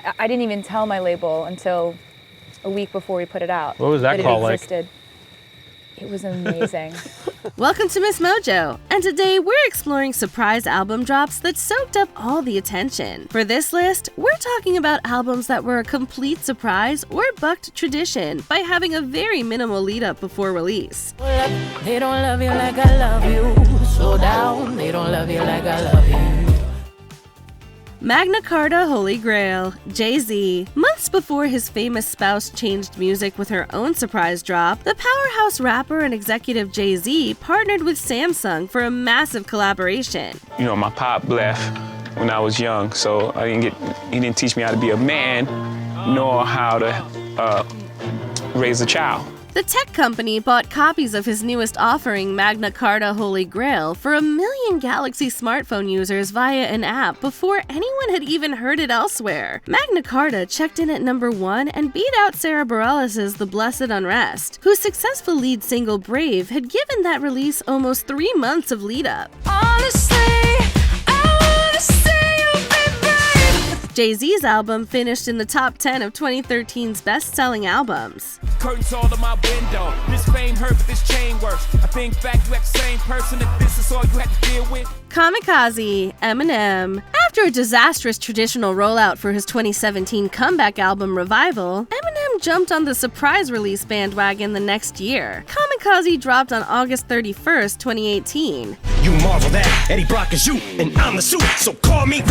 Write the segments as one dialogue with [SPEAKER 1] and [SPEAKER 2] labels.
[SPEAKER 1] I didn't even tell my label until a week before we put it out.
[SPEAKER 2] What was that call like?
[SPEAKER 1] It was amazing.
[SPEAKER 3] Welcome to MsMojo, and today we're exploring surprise album drops that soaked up all the attention. For this list, we're talking about albums that were a complete surprise or bucked tradition by having a very minimal lead-up before release.
[SPEAKER 4] They don't love you like I love you. Slow down, they don't love you like I love you.
[SPEAKER 3] Magna Carta Holy Grail, Jay-Z. Months before his famous spouse changed music with her own surprise drop, the powerhouse rapper and executive Jay-Z partnered with Samsung for a massive collaboration.
[SPEAKER 5] You know, my pop left when I was young, so he didn't teach me how to be a man, nor how to raise a child.
[SPEAKER 3] The tech company bought copies of his newest offering, Magna Carta Holy Grail, for 1 million Galaxy smartphone users via an app before anyone had even heard it elsewhere. Magna Carta checked in at number 1 and beat out Sarah Bareilles' The Blessed Unrest, whose successful lead single Brave had given that release almost 3 months of lead-up.
[SPEAKER 4] Honestly, I wanna see you be brave.
[SPEAKER 3] Jay-Z's album finished in the top 10 of 2013's best-selling albums.
[SPEAKER 6] Curtains all in my window. This fame hurt, but this chain works. I think back, you had the same person if this is all you had to deal with.
[SPEAKER 3] Kamikaze, Eminem. After a disastrous traditional rollout for his 2017 comeback album Revival, Eminem jumped on the surprise release bandwagon the next year. Kamikaze dropped on August 31st, 2018.
[SPEAKER 7] You marvel that Eddie Brock is you, and I'm the suit, so call me.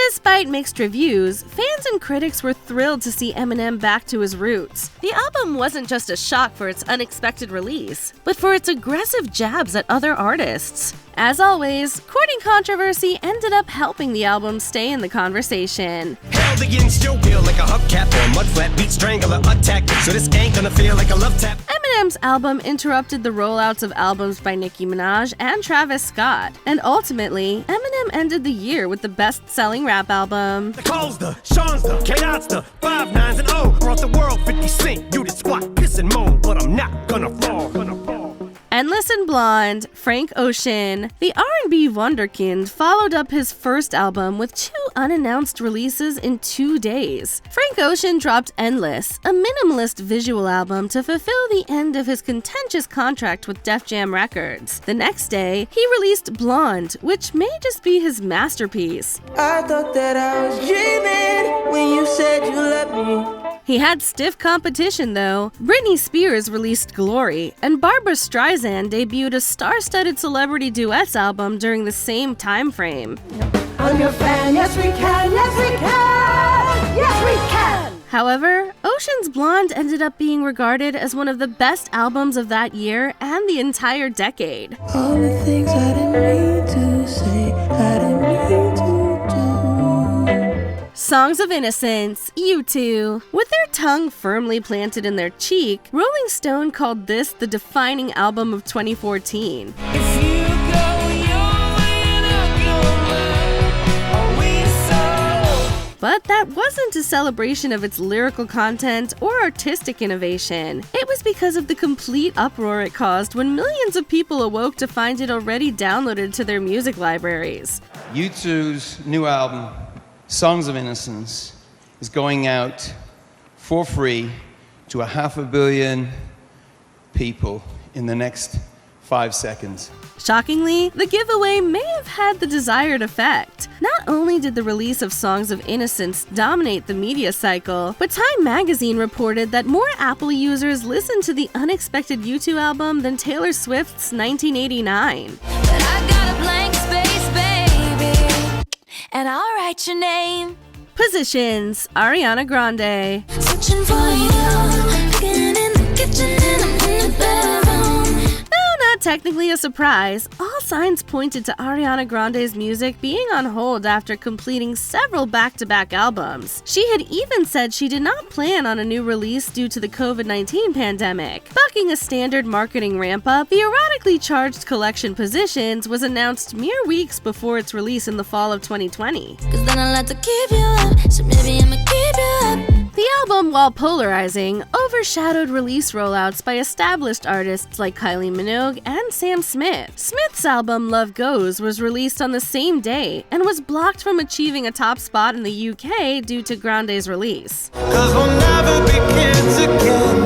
[SPEAKER 3] Despite mixed reviews, fans and critics were thrilled to see Eminem back to his roots. The album wasn't just a shock for its unexpected release, but for its aggressive jabs at other artists. As always, courting controversy ended up helping the album stay in the conversation.
[SPEAKER 7] Held against your will like a hubcap or mud flat beat strangler attack, so this ain't gonna feel like a love tap.
[SPEAKER 3] Eminem's album interrupted the rollouts of albums by Nicki Minaj and Travis Scott, and ultimately, Eminem ended the year with the best-selling rap album.
[SPEAKER 7] The Coles, the Sean's, the K-Dots, the 5 9s and O. Brought the world 50 Cent, you did squat, piss and moan, but I'm not gonna fall.
[SPEAKER 3] Endless and Blonde, Frank Ocean. The R&B wunderkind followed up his first album with 2 unannounced releases in 2 days. Frank Ocean dropped Endless, a minimalist visual album to fulfill the end of his contentious contract with Def Jam Records. The next day, he released Blonde, which may just be his masterpiece.
[SPEAKER 4] I thought that I was dreaming when you said you loved me.
[SPEAKER 3] He had stiff competition though. Britney Spears released Glory, and Barbra Streisand debuted a star-studded celebrity duets album during the same time frame.
[SPEAKER 4] I'm your fan, yes we can, yes we can, yes we can!
[SPEAKER 3] However, Ocean's Blonde ended up being regarded as one of the best albums of that year and the entire decade.
[SPEAKER 4] All the things I didn't mean to say, I didn't mean to do.
[SPEAKER 3] Songs of Innocence, U2. With their tongue firmly planted in their cheek, Rolling Stone called this the defining album of 2014.
[SPEAKER 6] If you go your way and I'll go mine, are we so?
[SPEAKER 3] But that wasn't a celebration of its lyrical content or artistic innovation. It was because of the complete uproar it caused when millions of people awoke to find it already downloaded to their music libraries.
[SPEAKER 8] U2's new album, Songs of Innocence, is going out for free to 500 million people in the next 5 seconds.
[SPEAKER 3] Shockingly, the giveaway may have had the desired effect. Not only did the release of Songs of Innocence dominate the media cycle, but Time magazine reported that more Apple users listened to the unexpected U2 album than Taylor Swift's 1989.
[SPEAKER 4] But I got a blank space, baby, and I'll write your name.
[SPEAKER 3] Positions, Ariana Grande.
[SPEAKER 4] Searching for you, looking in the kitchen and I'm in the bedroom.
[SPEAKER 3] Though not technically a surprise, all signs pointed to Ariana Grande's music being on hold after completing several back-to-back albums. She had even said she did not plan on a new release due to the COVID-19 pandemic. Bucking a standard marketing ramp-up, the erotically charged collection Positions was announced mere weeks before its release in the fall of 2020.
[SPEAKER 4] Cause then I like to keep you up, so maybe I'ma keep you up.
[SPEAKER 3] The The album, while polarizing, overshadowed release rollouts by established artists like Kylie Minogue and Sam Smith. Smith's album Love Goes was released on the same day and was blocked from achieving a top spot in the UK due to Grande's release.
[SPEAKER 2] 'Cause we'll never be kids again.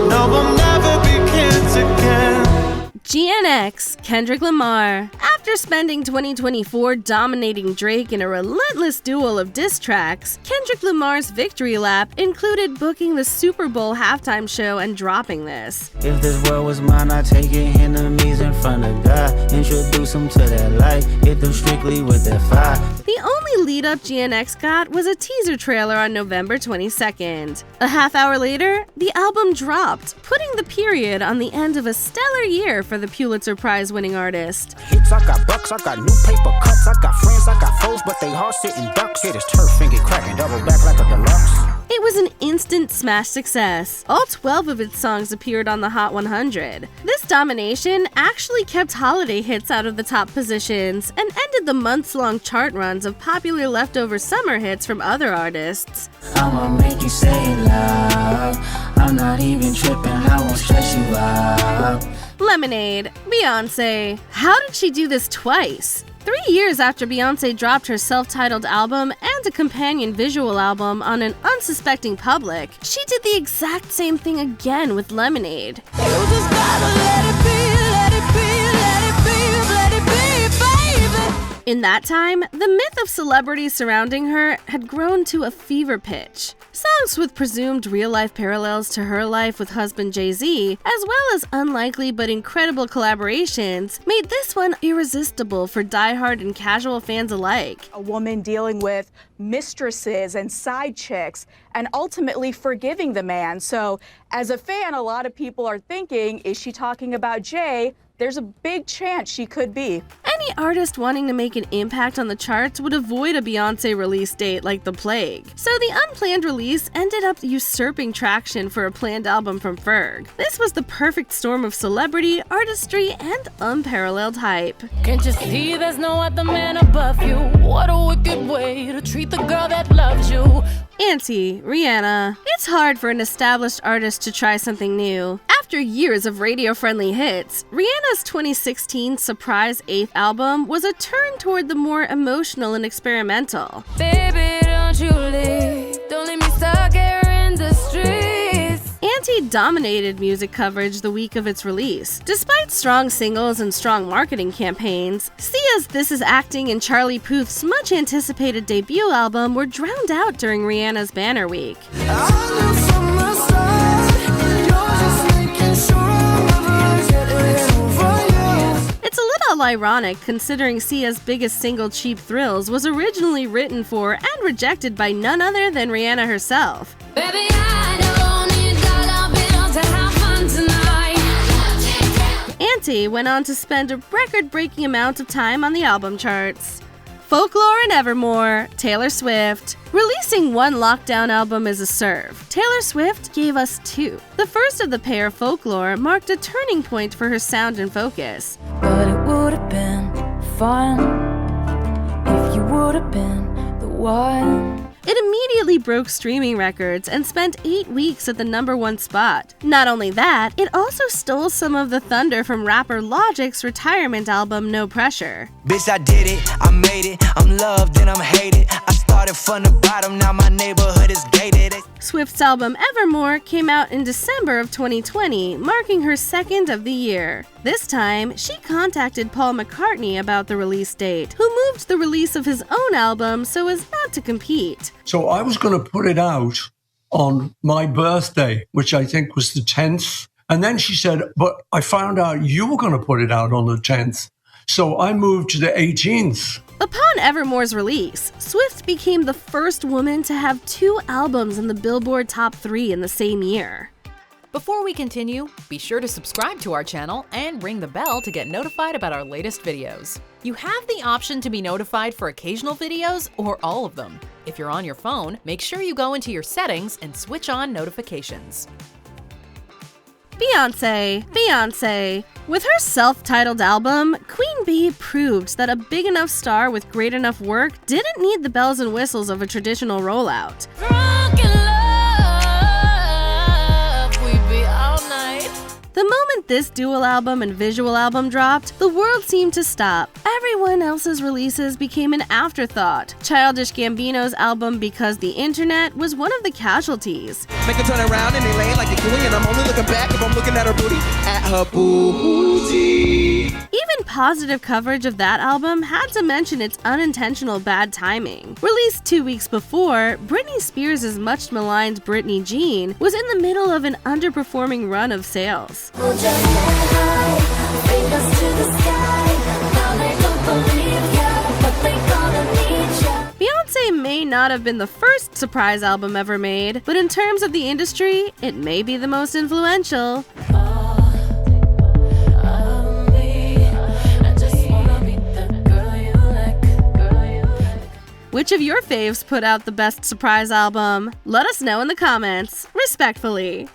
[SPEAKER 2] No, we'll never be kids again.
[SPEAKER 3] GNX, Kendrick Lamar. After spending 2024 dominating Drake in a relentless duel of diss tracks, Kendrick Lamar's victory lap included booking the Super Bowl halftime show and dropping this.
[SPEAKER 9] If this world was mine, I'd take your enemies in front of God. Introduce them to that light, hit them strictly with that fire.
[SPEAKER 3] The only lead-up GNX got was a teaser trailer on November 22nd. A half hour later, the album dropped, putting the period on the end of a stellar year for the Pulitzer Prize-winning artist.
[SPEAKER 9] Hits, I got bucks, I got new paper cuts, I got friends, I got foes, but they all sitting ducks. Hit his turf and get cracking, double back like a deluxe.
[SPEAKER 3] It was an instant smash success. All 12 of its songs appeared on the Hot 100. This domination actually kept holiday hits out of the top positions and ended the months-long chart runs of popular leftover summer hits from other artists.
[SPEAKER 9] I'ma make you say it loud. I'm not even tripping, I won't stress you out.
[SPEAKER 3] Lemonade, Beyonce. How did she do this twice? 3 years after Beyonce dropped her self-titled album and a companion visual album on an unsuspecting public, she did the exact same thing again with Lemonade.
[SPEAKER 4] You just gotta let it be, let it be, let it be, let it be, baby.
[SPEAKER 3] In that time, the myth of celebrities surrounding her had grown to a fever pitch. Songs with presumed real-life parallels to her life with husband Jay-Z, as well as unlikely but incredible collaborations, made this one irresistible for diehard and casual fans alike.
[SPEAKER 10] A woman dealing with mistresses and side chicks and ultimately forgiving the man. So as a fan, a lot of people are thinking, is she talking about Jay? There's a big chance she could be.
[SPEAKER 3] Any artist wanting to make an impact on the charts would avoid a Beyonce release date like the plague. So the unplanned release ended up usurping traction for a planned album from Ferg. This was the perfect storm of celebrity, artistry, and unparalleled hype.
[SPEAKER 4] Can't you see there's no other man above you? What a wicked way to treat the girl that loves you.
[SPEAKER 3] Auntie, Rihanna. It's hard for an established artist to try something new. After years of radio-friendly hits, Rihanna's 2016 surprise 8th album was a turn toward the more emotional and experimental.
[SPEAKER 4] Baby, don't you leave. Don't leave me stuck here in the streets.
[SPEAKER 3] Auntie dominated music coverage the week of its release. Despite strong singles and strong marketing campaigns, Sia's This Is Acting and Charlie Puth's much-anticipated debut album were drowned out during Rihanna's Banner Week. It's a little ironic considering Sia's biggest single, Cheap Thrills, was originally written for and rejected by none other than Rihanna herself.
[SPEAKER 4] Baby, I don't need dollar bills to have fun tonight.
[SPEAKER 3] Auntie went on to spend a record-breaking amount of time on the album charts. Folklore and Evermore, Taylor Swift. Releasing one lockdown album is a serve. Taylor Swift gave us two. The first of the pair, Folklore, marked a turning point for her sound and focus.
[SPEAKER 4] But it would have been fun if you would have been the one.
[SPEAKER 3] It immediately broke streaming records and spent 8 weeks at the #1 spot. Not only that, it also stole some of the thunder from rapper Logic's retirement album No Pressure.
[SPEAKER 2] Bitch, I did it, I made it, I'm loved and I'm hated. I started from the bottom, now my neighborhood is gated.
[SPEAKER 3] Swift's album Evermore came out in December of 2020, marking her second of the year. This time, she contacted Paul McCartney about the release date, who moved the release of his own album so as not to compete.
[SPEAKER 11] So I was going to put it out on my birthday, which I think was the 10th. And then she said, but I found out you were going to put it out on the 10th. So I moved to the 18th.
[SPEAKER 3] Upon Evermore's release, Swift became the first woman to have 2 albums in the Billboard Top 3 in the same year.
[SPEAKER 12] Before we continue, be sure to subscribe to our channel and ring the bell to get notified about our latest videos. You have the option to be notified for occasional videos or all of them. If you're on your phone, make sure you go into your settings and switch on notifications.
[SPEAKER 3] Beyonce. With her self-titled album, Queen Bee proved that a big enough star with great enough work didn't need the bells and whistles of a traditional rollout. The moment this dual album and visual album dropped, the world seemed to stop. Everyone else's releases became an afterthought. Childish Gambino's album Because the Internet was one of the casualties.
[SPEAKER 13] Make her turn around in the lane like a queen, and I'm only looking back if I'm looking at her booty. At her booty.
[SPEAKER 3] Even positive coverage of that album had to mention its unintentional bad timing. Released 2 weeks before, Britney Spears' much maligned Britney Jean was in the middle of an underperforming run of sales. Beyonce may not have been the first surprise album ever made, but in terms of the industry, it may be the most influential. Which of your faves put out the best surprise album? Let us know in the comments. Respectfully.